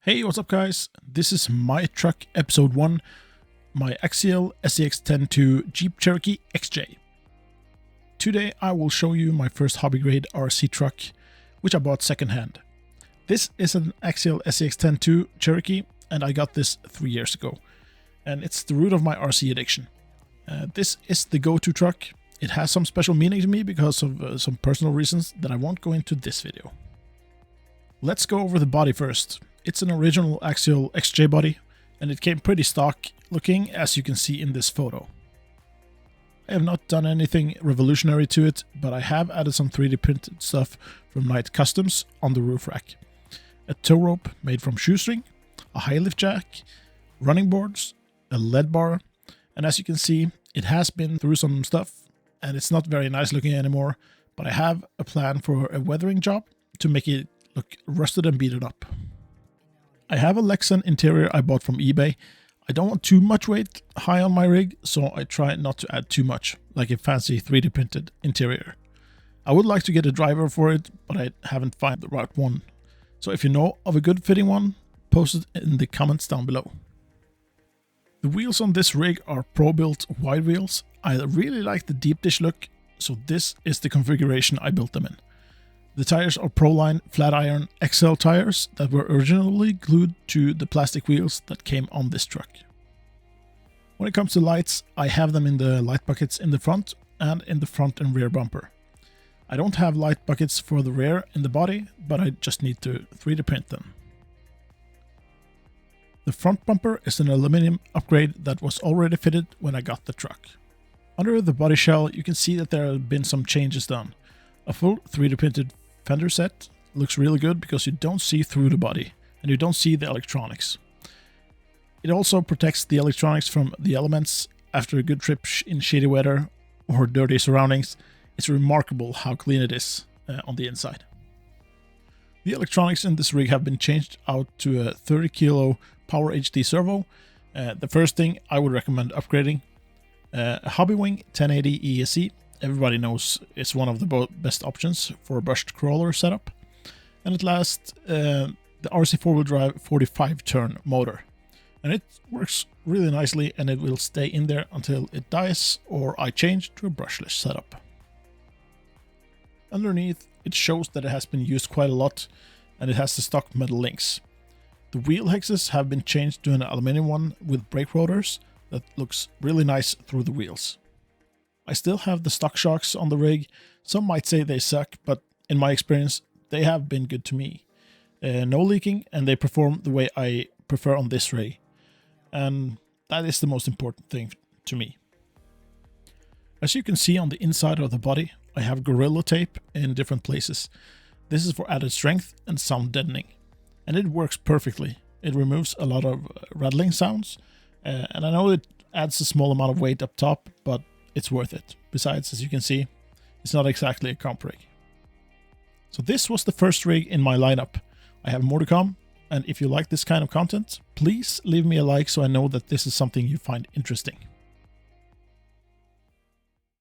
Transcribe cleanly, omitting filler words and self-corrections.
Hey, what's up guys? This is my truck episode 1, my Axial SCX10II Jeep Cherokee XJ. Today I will show you my first hobby grade RC truck, which I bought secondhand. This is an Axial SCX10II Cherokee and I got this 3 years ago. And it's the root of my RC addiction. This is the go-to truck. It has some special meaning to me because of some personal reasons that I won't go into this video. Let's go over the body first. It's an original Axial XJ body, and it came pretty stock looking, as you can see in this photo. I have not done anything revolutionary to it, but I have added some 3D printed stuff from Knight Customs on the roof rack. A tow rope made from shoestring, a high lift jack, running boards, a lead bar, and as you can see, it has been through some stuff, and it's not very nice looking anymore, but I have a plan for a weathering job to make it look rusted and beaten up. I have a Lexan interior I bought from eBay. I don't want too much weight high on my rig, so I try not to add too much, like a fancy 3D printed interior. I would like to get a driver for it, but I haven't found the right one. So if you know of a good fitting one, post it in the comments down below. The wheels on this rig are pro-built wide wheels. I really like the deep dish look, so this is the configuration I built them in. The tires are Proline flat iron Axial tires that were originally glued to the plastic wheels that came on this truck. When it comes to lights, I have them in the light buckets in the front and in the front and rear bumper. I don't have light buckets for the rear in the body, but I just need to 3D print them. The front bumper is an aluminum upgrade that was already fitted when I got the truck. Under the body shell you can see that there have been some changes done. A full 3D printed fender set looks really good because you don't see through the body and you don't see the electronics. It also protects the electronics from the elements after a good trip in shady weather or dirty surroundings. It's remarkable how clean it is on the inside. The electronics in this rig have been changed out to a 30 kilo Power HD servo. The first thing I would recommend upgrading, a Hobbywing 1080 ESC. Everybody knows it's one of the best options for a brushed crawler setup. And at last, the RC 4-wheel drive 45 turn motor. And it works really nicely and it will stay in there until it dies or I change to a brushless setup. Underneath, it shows that it has been used quite a lot and it has the stock metal links. The wheel hexes have been changed to an aluminum one with brake rotors that looks really nice through the wheels. I still have the stock shocks on the rig. Some might say they suck, but in my experience, they have been good to me. No leaking, and they perform the way I prefer on this rig. And that is the most important thing to me. As you can see on the inside of the body, I have Gorilla Tape in different places. This is for added strength and sound deadening. And it works perfectly. It removes a lot of rattling sounds. And I know it adds a small amount of weight up top, but it's worth it. Besides, as you can see, it's not exactly a comp rig. So this was the first rig in my lineup. I have more to come, and if you like this kind of content, please leave me a like so I know that this is something you find interesting.